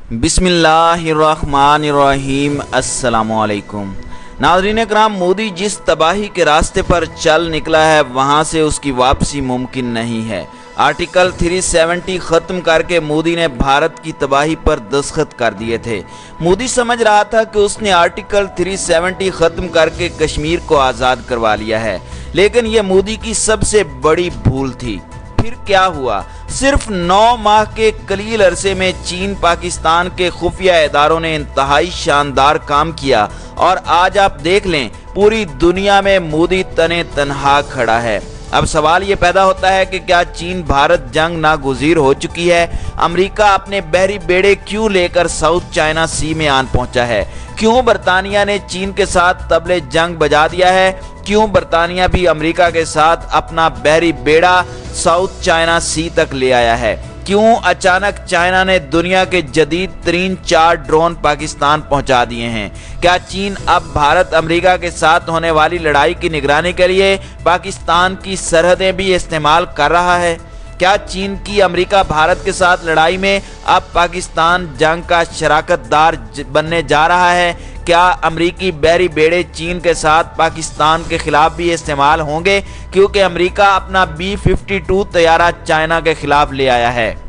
बिस्मिल्लाहिर्रहमानिर्रहीम। अस्सलामुअलैकुम नाज़रीन कराम, मोदी जिस तबाही के रास्ते पर चल निकला है वहाँ से उसकी वापसी मुमकिन नहीं है। आर्टिकल 370 ख़त्म करके मोदी ने भारत की तबाही पर दस्तखत कर दिए थे। मोदी समझ रहा था कि उसने आर्टिकल 370 ख़त्म करके कश्मीर को आज़ाद करवा लिया है, लेकिन यह मोदी की सबसे बड़ी भूल थी। फिर क्या हुआ? सिर्फ 9 माह के कलील अरसे में चीन पाकिस्तान के खुफिया इदारों ने इंतहाई शानदार काम किया और आज आप देख लें पूरी दुनिया में मोदी तने तनहा खड़ा है। अब सवाल ये पैदा होता है कि क्या चीन भारत जंग नागुज़ीर हो चुकी है? अमेरिका अपने बहरी बेड़े क्यों लेकर साउथ चाइना सी में आन पहुंचा है? क्यों बरतानिया ने चीन के साथ तबले जंग बजा दिया है? क्यों बरतानिया भी अमेरिका के साथ अपना बहरी बेड़ा साउथ चाइना सी तक ले आया है? क्यों अचानक चाइना ने दुनिया के जदीद तरीन 4 ड्रोन पाकिस्तान पहुंचा दिए हैं? क्या चीन अब भारत अमेरिका के साथ होने वाली लड़ाई की निगरानी के लिए पाकिस्तान की सरहदें भी इस्तेमाल कर रहा है? क्या चीन की अमेरिका भारत के साथ लड़ाई में अब पाकिस्तान जंग का शराकतदार बनने जा रहा है? क्या अमरीकी बहरी बेड़े चीन के साथ पाकिस्तान के खिलाफ भी इस्तेमाल होंगे, क्योंकि अमेरिका अपना B-52 तैयारा चाइना के खिलाफ ले आया है?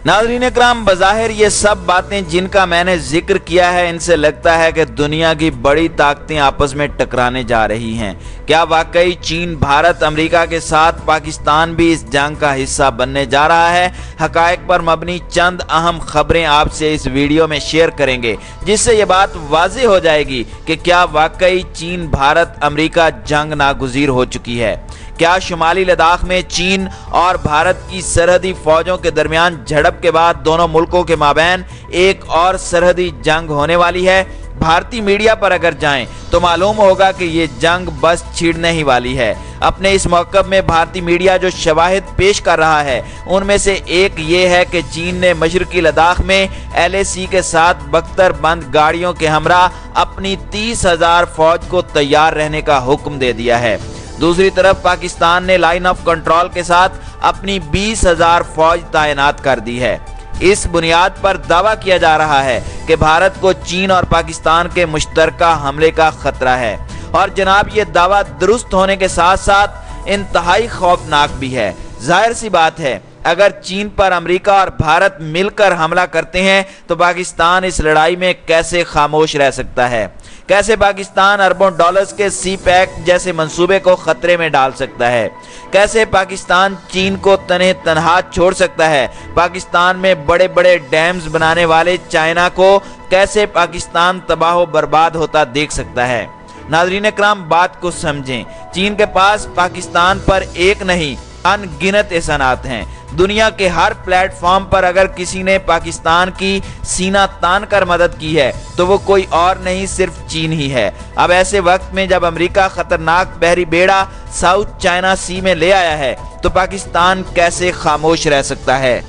नाज़रीन कराम, बज़ाहिर ये सब बातें जिनका मैंने जिक्र किया है, इनसे लगता है कि दुनिया की बड़ी ताकतें आपस में टकराने जा रही हैं। क्या वाकई चीन भारत अमेरिका के साथ पाकिस्तान भी इस जंग का हिस्सा बनने जा रहा है? हकायक पर मबनी चंद अहम खबरें आपसे इस वीडियो में शेयर करेंगे, जिससे ये बात वाज़ेह हो जाएगी कि क्या वाकई चीन भारत अमेरिका जंग नागुज़ीर हो चुकी है। क्या शुमाली लद्दाख में चीन और भारत की सरहदी फौजों के दरमियान झड़प के बाद दोनों मुल्कों के माबैन एक और सरहदी जंग होने वाली है? भारतीय मीडिया पर अगर जाएं तो मालूम होगा कि ये जंग बस छिड़ने ही वाली है। अपने इस मौक़िफ़ में भारतीय मीडिया जो शवाहिद पेश कर रहा है, उनमें से एक ये है कि चीन ने मशरक़ी लद्दाख में LAC के साथ बख्तरबंद गाड़ियों के हमरा अपनी 30,000 फौज को तैयार रहने का हुक्म दे दिया है। दूसरी तरफ पाकिस्तान ने लाइन ऑफ कंट्रोल के साथ अपनी 20,000 फौज तैनात कर दी है। इस बुनियाद पर दावा किया जा रहा है कि भारत को चीन और पाकिस्तान के मुश्तरका हमले का खतरा है, और जनाब ये दावा दुरुस्त होने के साथ साथ इंतहाई खौफनाक भी है। जाहिर सी बात है, अगर चीन पर अमेरिका और भारत मिलकर हमला करते हैं तो पाकिस्तान इस लड़ाई में कैसे खामोश रह सकता है? कैसे पाकिस्तान अरबों डॉलर्स के CPEC जैसे मंसूबे को खतरे में डाल सकता है? कैसे पाकिस्तान चीन को तने तनहा छोड़ सकता है? पाकिस्तान में बड़े बड़े डैम्स बनाने वाले चाइना को कैसे पाकिस्तान तबाह बर्बाद होता देख सकता है? नाज़रीन कराम, बात को समझें। चीन के पास पाकिस्तान पर एक नहीं अनगिनत एहसानात हैं। दुनिया के हर प्लेटफॉर्म पर अगर किसी ने पाकिस्तान की सीना तान कर मदद की है तो वो कोई और नहीं, सिर्फ चीन ही है। अब ऐसे वक्त में जब अमेरिका खतरनाक बहरी बेड़ा साउथ चाइना सी में ले आया है तो पाकिस्तान कैसे खामोश रह सकता है?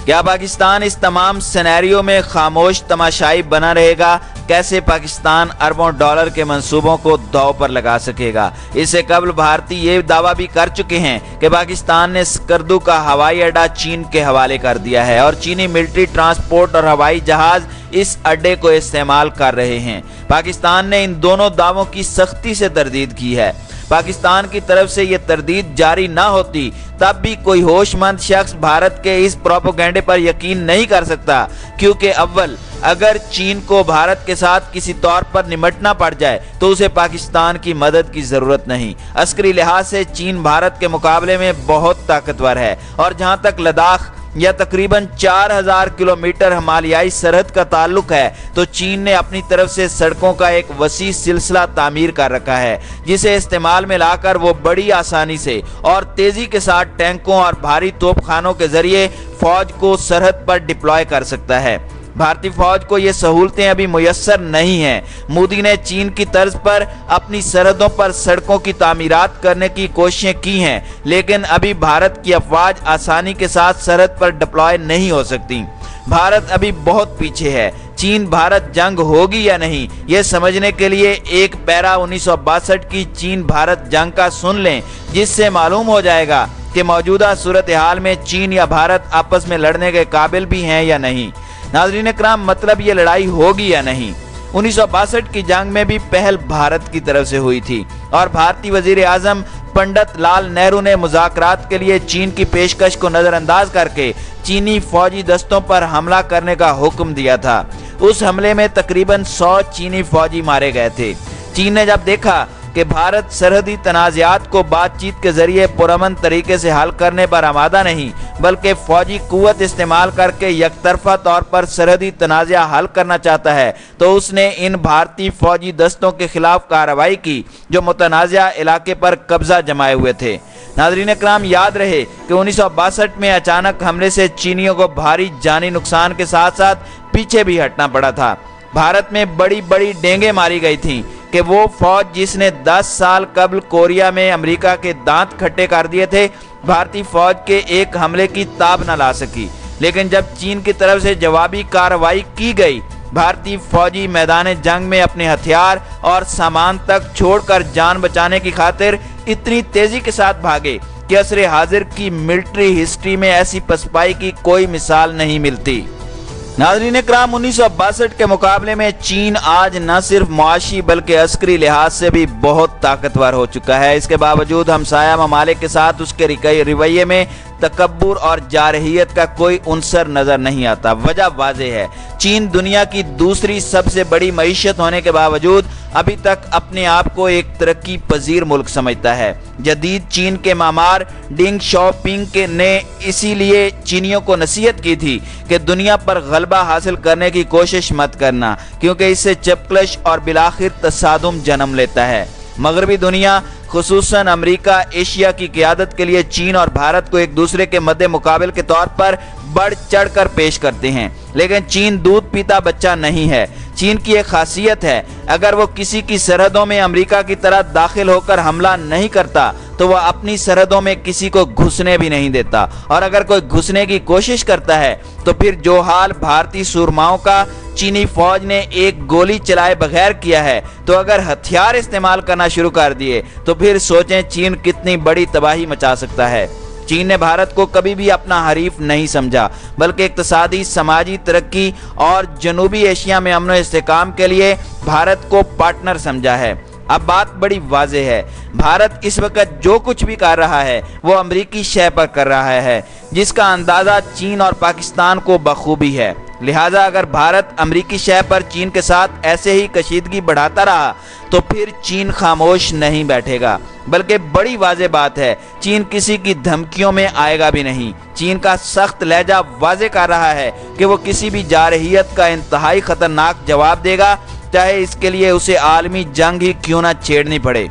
क्या पाकिस्तान इस तमाम सिनेरियो में खामोश तमाशाई बना रहेगा? कैसे पाकिस्तान अरबों डॉलर के मंसूबों को दांव पर लगा सकेगा? इससे कबल भारतीय ये दावा भी कर चुके हैं कि पाकिस्तान ने स्कर्दू का हवाई अड्डा चीन के हवाले कर दिया है और चीनी मिलिट्री ट्रांसपोर्ट और हवाई जहाज इस अड्डे को इस्तेमाल कर रहे हैं। पाकिस्तान ने इन दोनों दावों की सख्ती से तरदीद की है। पाकिस्तान की तरफ से यह तरदीद जारी ना होती तब भी कोई होशमंद शख्स भारत के इस प्रोपेगेंडे पर यकीन नहीं कर सकता, क्योंकि अव्वल अगर चीन को भारत के साथ किसी तौर पर निमटना पड़ जाए तो उसे पाकिस्तान की मदद की ज़रूरत नहीं। अस्करी लिहाज से चीन भारत के मुकाबले में बहुत ताकतवर है, और जहां तक लद्दाख या तकरीबन 4,000 किलोमीटर हिमालयाई सरहद का ताल्लुक है तो चीन ने अपनी तरफ से सड़कों का एक वसी सिलसिला तामीर कर रखा है, जिसे इस्तेमाल में लाकर वो बड़ी आसानी से और तेज़ी के साथ टैंकों और भारी तोपखानों के जरिए फौज को सरहद पर डिप्लॉय कर सकता है। भारतीय फौज को ये सहूलतें अभी मुयस्सर नहीं हैं। मोदी ने चीन की तर्ज पर अपनी सरहदों पर सड़कों की तामीरात करने की कोशिशें की हैं, लेकिन अभी भारत की अफवाज आसानी के साथ सरहद पर डिप्लॉय नहीं हो सकती। भारत अभी बहुत पीछे है। चीन भारत जंग होगी या नहीं, ये समझने के लिए एक पैरा 1962 की चीन भारत जंग का सुन लें, जिससे मालूम हो जाएगा कि मौजूदा सूरत हाल में चीन या भारत आपस में लड़ने के काबिल भी हैं या नहीं। नाज़रीन इकराम, मतलब ये लड़ाई होगी या नहीं? 1962 की जंग में भी पहल भारत की तरफ से हुई थी और भारतीय वजीर आजम पंडित लाल नेहरू ने मुज़ाकरात के लिए चीन की पेशकश को नजरअंदाज करके चीनी फौजी दस्तों पर हमला करने का हुक्म दिया था। उस हमले में तकरीबन 100 चीनी फौजी मारे गए थे। चीन ने जब देखा कि भारत सरहदी तनाज़ात को बातचीत के जरिए पुरअमन तरीके से हल करने पर आमादा नहीं बल्कि फौजी कुव्वत इस्तेमाल करके यकतरफा तौर पर सरहदी तनाज़ा हल करना चाहता है, तो उसने इन भारतीय फौजी दस्तों के खिलाफ कार्रवाई की जो मुतनाज़ा इलाके पर कब्जा जमाए हुए थे। नाज़रीन इकराम, याद रहे कि 1962 में अचानक हमले से चीनियों को भारी जानी नुकसान के साथ साथ पीछे भी हटना पड़ा था। भारत में बड़ी बड़ी डेंगे मारी गई थीं कि वो फौज जिसने 10 साल कबल कोरिया में अमेरिका के दांत खट्टे कर दिए थे, भारतीय फौज के एक हमले की ताब न ला सकी। लेकिन जब चीन की तरफ से जवाबी कार्रवाई की गई, भारतीय फौजी मैदान जंग में अपने हथियार और सामान तक छोड़कर जान बचाने की खातिर इतनी तेजी के साथ भागे कि असरे हाजिर की मिलिट्री हिस्ट्री में ऐसी पसपाई की कोई मिसाल नहीं मिलती। नाज़रीन इकराम, 1962 के मुकाबले में चीन आज न सिर्फ मुआशी बल्कि अस्करी लिहाज से भी बहुत ताकतवर हो चुका है। इसके बावजूद हमसाया ममालिक के साथ उसके रवैये में तकब्बुर और जारहियत का कोई उनसर नजर नहीं आता। वजह वाज़ेह है, चीन दुनिया की दूसरी सबसे बड़ी मईशत होने के बावजूद अभी तक अपने आप को एक तरक्की पजीर मुल्क समझता है। जदीद चीन के मामार डिंग शाओपिंग ने इसीलिए चीनियों को नसीहत की थी कि दुनिया पर गलबा हासिल करने की कोशिश मत करना, क्योंकि इससे चपकलश और बिलाखिर तसादुम जन्म लेता है। मगरबी दुनिया खुसूसन अमेरिका एशिया की क़ियादत के लिए चीन और भारत को एक दूसरे के मद्दे मुकाबिल के तौर पर बढ़ चढ़ कर पेश करते हैं, लेकिन चीन दूध पीता बच्चा नहीं है। चीन की एक खासियत है, अगर वो किसी की सरहदों में अमेरिका की तरह दाखिल होकर हमला नहीं करता तो वह अपनी सरहदों में किसी को घुसने भी नहीं देता, और अगर कोई घुसने की कोशिश करता है तो फिर जो हाल भारतीय सूरमाओं का चीनी फौज ने एक गोली चलाए बगैर किया है, तो अगर हथियार इस्तेमाल करना शुरू कर दिए तो फिर सोचें चीन कितनी बड़ी तबाही मचा सकता है। चीन ने भारत को कभी भी अपना हरीफ नहीं समझा बल्कि इक्तिसादी, समाजी तरक्की और जनूबी एशिया में अमन व इस्तेहकाम के लिए भारत को पार्टनर समझा है। अब बात बड़ी वाज़ेह है, भारत इस वक्त जो कुछ भी कर रहा है वो अमरीकी शय पर कर रहा है, जिसका अंदाज़ा चीन और पाकिस्तान को बखूबी है। लिहाजा अगर भारत अमरीकी शय पर चीन के साथ ऐसे ही कशीदगी बढ़ाता रहा तो फिर चीन खामोश नहीं बैठेगा, बल्कि बड़ी वाज़ेह बात है, चीन किसी की धमकियों में आएगा भी नहीं। चीन का सख्त लहजा वाज़ेह कर रहा है कि वो किसी भी जारहियत का इंतहाई खतरनाक जवाब देगा, चाहे इसके लिए उसे आलमी जंग ही क्यों ना छेड़नी पड़े।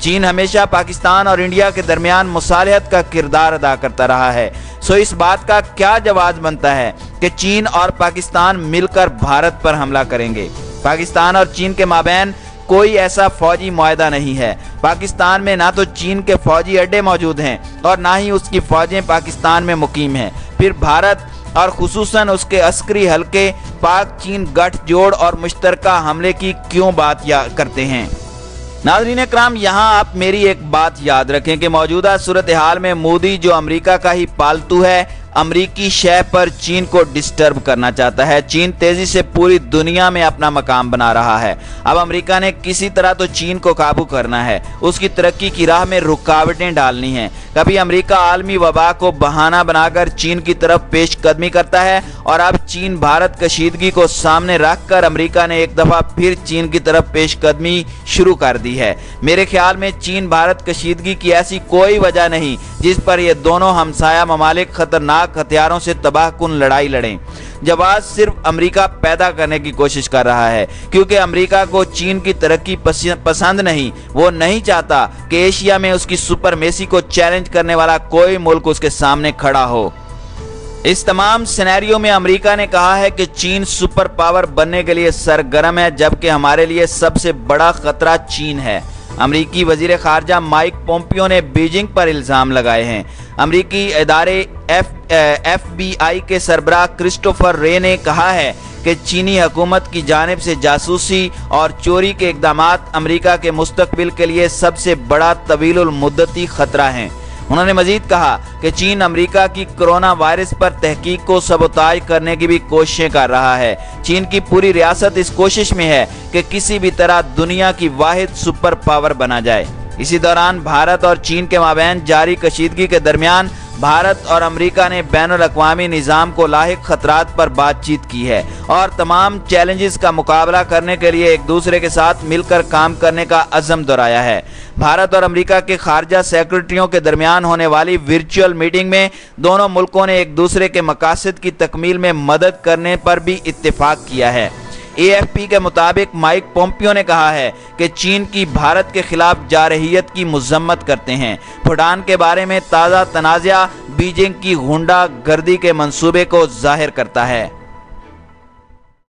चीन हमेशा पाकिस्तान और इंडिया के दरमियान मुसालहत का किरदार अदा करता रहा है, सो इस बात का क्या जवाब बनता है कि चीन और पाकिस्तान मिलकर भारत पर हमला करेंगे। पाकिस्तान और चीन के माबैन कोई ऐसा फौजी मुआहदा नहीं है। पाकिस्तान में ना तो चीन के फौजी अड्डे मौजूद हैं और ना ही उसकी फौजें पाकिस्तान में मुकीम हैं। फिर भारत और खुसूसन उसके अस्करी हल्के पाक चीन गठजोड़ और मुश्तरका हमले की क्यों बात करते हैं। नाज़रीन इकराम, यहाँ आप मेरी एक बात याद रखें कि मौजूदा सूरत हाल में मोदी जो अमेरिका का ही पालतू है, अमरीकी शय पर चीन को डिस्टर्ब करना चाहता है। चीन तेजी से पूरी दुनिया में अपना मकाम बना रहा है। अब अमेरिका ने किसी तरह तो चीन को काबू करना है, उसकी तरक्की की राह में रुकावटें डालनी हैं। कभी अमेरिका आलमी वबा को बहाना बनाकर चीन की तरफ पेशकदमी करता है और अब चीन भारत कशीदगी को सामने रखकर अमेरिका ने एक दफ़ा फिर चीन की तरफ पेशकदमी शुरू कर दी है। मेरे ख्याल में चीन भारत कशीदगी की ऐसी कोई वजह नहीं जिस पर ये दोनों हमसाया ममालिक खतरनाक हथियारों से तबाहकुन लड़ाई लड़ें। जवाब सिर्फ अमेरिका पैदा करने की कोशिश कर रहा है, क्योंकि अमेरिका को चीन की तरक्की पसंद नहीं। वो नहीं चाहता कि एशिया में उसकी सुपरमेसी को चैलेंज करने वाला कोई मुल्क उसके सामने खड़ा हो। इस तमाम सिनेरियो में अमेरिका ने कहा है कि चीन सुपर पावर बनने के लिए सरगर्म है, जबकि हमारे लिए सबसे बड़ा खतरा चीन है। अमरीकी वजीर खारजा माइक पोम्पियो ने बीजिंग पर इल्ज़ाम लगाए हैं। अमरीकी इदारे FBI के सरबराह क्रिस्टोफर रे ने कहा है कि चीनी हुकूमत की जानिब से जासूसी और चोरी के इक़दामात अमरीका के मुस्तकबिल के लिए सबसे बड़ा तवीलुल मुद्दती खतरा हैं। उन्होंने मजीद कहा कि चीन अमेरिका की कोरोना वायरस पर तहकीक को सबोताज करने की भी कोशिशें कर रहा है। चीन की पूरी रियासत इस कोशिश में है कि किसी भी तरह दुनिया की वाहिद सुपर पावर बना जाए। इसी दौरान भारत और चीन के माबैन जारी कशीदगी के दरमियान भारत और अमेरिका ने बैनुल-अक़वामी निज़ाम को लाहिक खतरात पर बातचीत की है और तमाम चैलेंजेस का मुकाबला करने के लिए एक दूसरे के साथ मिलकर काम करने का अज़म दोहराया है। भारत और अमेरिका के खारजा सेक्रेटरियों के दरमियान होने वाली वर्चुअल मीटिंग में दोनों मुल्कों ने एक दूसरे के मकासद की तकमील में मदद करने पर भी इत्तेफाक किया है। AFP के मुताबिक माइक पोम्पियो ने कहा है कि चीन की भारत के खिलाफ जारहियत की मजम्मत करते हैं। भूटान के बारे में ताज़ा तनाज़ा बीजिंग की गुंडा गर्दी के मंसूबे को जाहिर करता है।